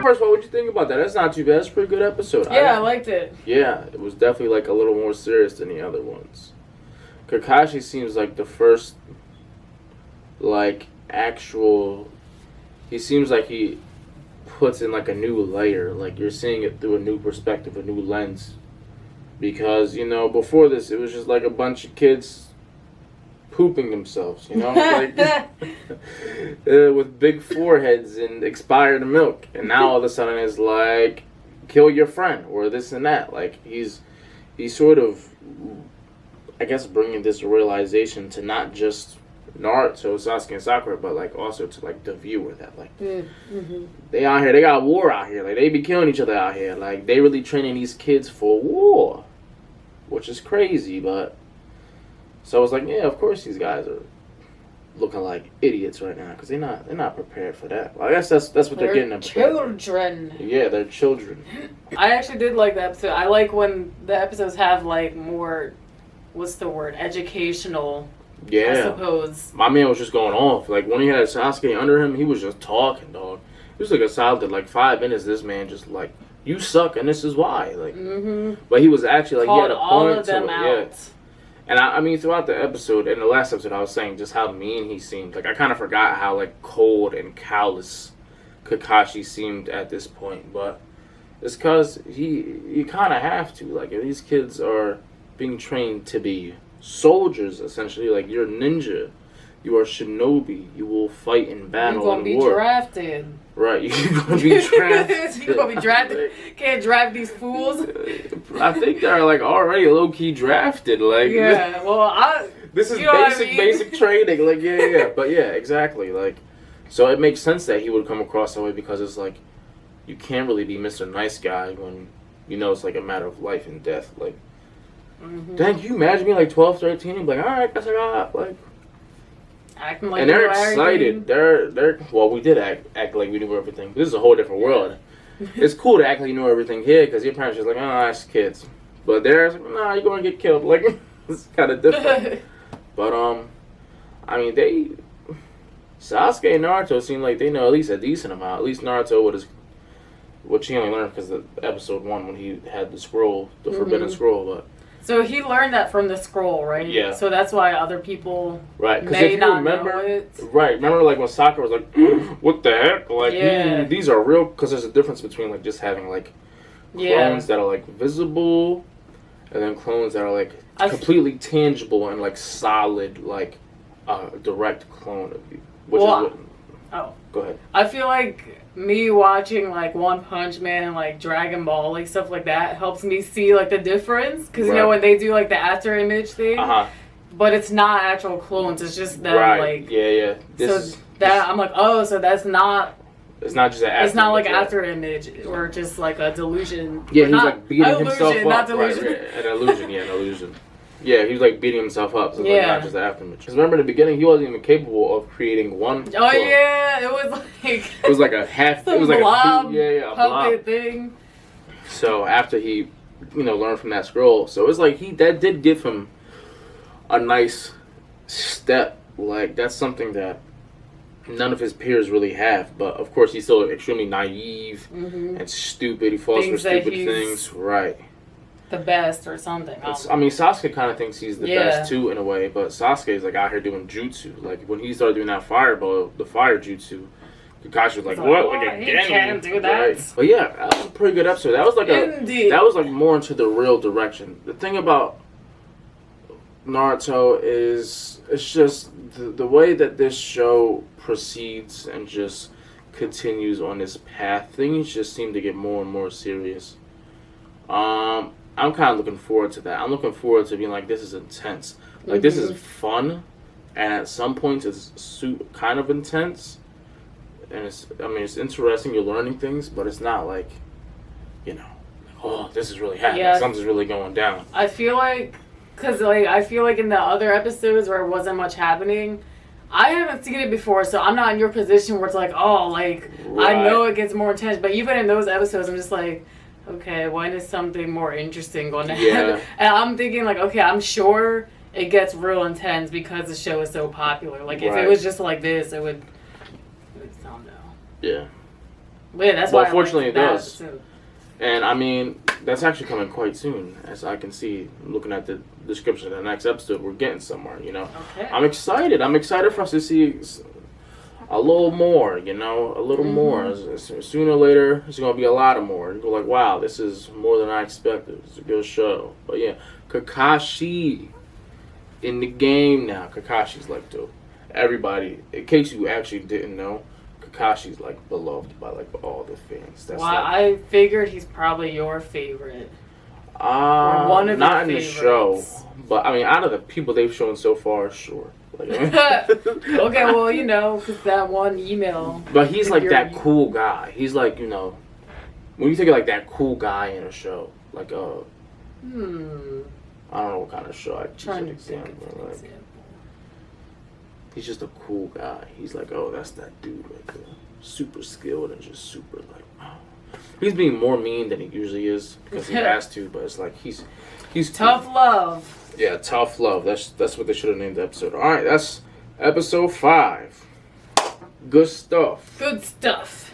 First of all, what you think about that? That's not too bad. That's a pretty good episode. Yeah, I liked it. Yeah, it was definitely like a little more serious than the other ones. Kakashi seems like the first, like, actual. He seems like he puts in like a new layer. Like you're seeing it through a new perspective, a new lens. Because, you know, before this, it was just like a bunch of kids pooping themselves, you know? Like, with big foreheads and expired milk. And now all of a sudden it's like, kill your friend or this and that. Like, he's sort of, I guess, bringing this realization to not just Naruto, Sasuke, and Sakura, but like also to like the viewer that like they out here, they got war out here, like they be killing each other out here, like they really training these kids for war, which is crazy. But so I was like, yeah, of course these guys are looking like idiots right now because they're not prepared for that. Well, I guess that's what they're getting them. Children. Yeah, they're children. I actually did like the episode. I like when the episodes have like more, what's the word, educational. Yeah, I suppose. My man was just going off. Like, when he had Sasuke under him, he was just talking, dog. It was like a solid, like, 5 minutes, this man just, like, you suck, and this is why. Like, but he was actually, like, he had a point all of them to it. out. Yeah. And, I mean, throughout the episode, in the last episode, I was saying just how mean he seemed. Like, I kind of forgot how, like, cold and callous Kakashi seemed at this point. But it's because you kind of have to. Like, if these kids are being trained to be soldiers, essentially, like you're a ninja, you are shinobi, you will fight in battle. You're gonna be drafted, right? You're gonna be drafted. You're gonna be drafted. Can't draft these fools. I think they're like already low key drafted. Like, yeah, well, this is basic training. Like, yeah, but yeah, exactly. Like, so it makes sense that he would come across that way because it's like you can't really be Mr. Nice Guy when you know it's like a matter of life and death. Like. Dang, you imagine me like 12, 13 and be like, alright, guess I got like acting like, and they're excited. They're well, we did act like we knew everything. This is a whole different world. It's cool to act like you know everything here because your parents just like, oh, that's kids. But they're like, nah, you're gonna get killed. Like, it's kind of different. But I mean, Sasuke and Naruto seem like they know at least a decent amount. At least Naruto with his, which he only learned because of episode 1 when he had the scroll, the forbidden scroll, but. So he learned that from the scroll, right? Yeah. So that's why other people may not know it. Right. Remember, like, when Sakura was like, what the heck? Like, these are real... Because there's a difference between, like, just having, like, clones that are, like, visible and then clones that are, like, completely tangible and, like, solid, like, direct clone of you. Which is what... Oh. Go ahead. I feel like me watching like One Punch Man and like Dragon Ball, like stuff like that, helps me see like the difference. Because you know when they do like the after image thing, but it's not actual clones. It's just them like I'm like, oh, so that's not. It's not just an after. It's not like after image or just like a delusion. Yeah, he's like beating himself up. Not delusion. An illusion. Yeah, an illusion. Yeah, he was like beating himself up, so it's like not just the after image. Because remember in the beginning, he wasn't even capable of creating one. Oh clone. Yeah, it was like. It was like a half. It was like blob, a puppet thing. So after he, learned from that scroll, so it's like that did give him a nice step. Like that's something that none of his peers really have. But of course, he's still extremely naive and stupid. He falls for stupid things, right? The best or something. I mean, Sasuke kind of thinks he's the best too in a way, but Sasuke is like out here doing jutsu. Like when he started doing that fireball, the fire jutsu, Kakashi was like, "What? Like again? He can't do that." Right. But yeah, that was a pretty good episode. That was like that was like more into the real direction. The thing about Naruto is it's just the way that this show proceeds and just continues on this path. Things just seem to get more and more serious. I'm kind of looking forward to that. I'm looking forward to being like, this is intense. Like, this is fun. And at some points, it's kind of intense. And it's interesting. You're learning things, but it's not like, oh, this is really happening. Yeah. Something's really going down. I feel like, in the other episodes where it wasn't much happening, I haven't seen it before, so I'm not in your position where it's like, oh, like, I know it gets more intense. But even in those episodes, I'm just like, okay, when is something more interesting going to happen? And I'm thinking, like, okay, I'm sure it gets real intense because the show is so popular. Like, if it was just like this, it would sound down. Yeah. Yeah, that's Well, why. unfortunately, it that does. episode. And I mean, that's actually coming quite soon, as I can see looking at the description of the next episode. We're getting somewhere, you know. Okay. I'm excited. I'm excited for us to see a little more, you know, a little more. Sooner or later, it's gonna be a lot of more. You go like, wow, this is more than I expected. It's a good show. But yeah, Kakashi in the game now. Kakashi's like dope. Everybody, in case you actually didn't know, Kakashi's like beloved by like all the fans. That's Well, like, I figured he's probably your favorite. one of not in the favorites. show, but I mean, out of the people they've shown so far, sure. Like, Okay, well, you know, because that one email. but he's like that You're- cool guy. He's like, you know, when you think of like that cool guy in a show, like I don't know what kind of show I choose Trying an to think example. of an Like, example. he's just a cool guy. He's like, oh, that's that dude right there. Super skilled and just super like, wow. He's being more mean than he usually is because he has to, but it's like he's Tough love. Yeah, tough love. That's what they should have named the episode. All right, that's episode 5. Good stuff. Good stuff.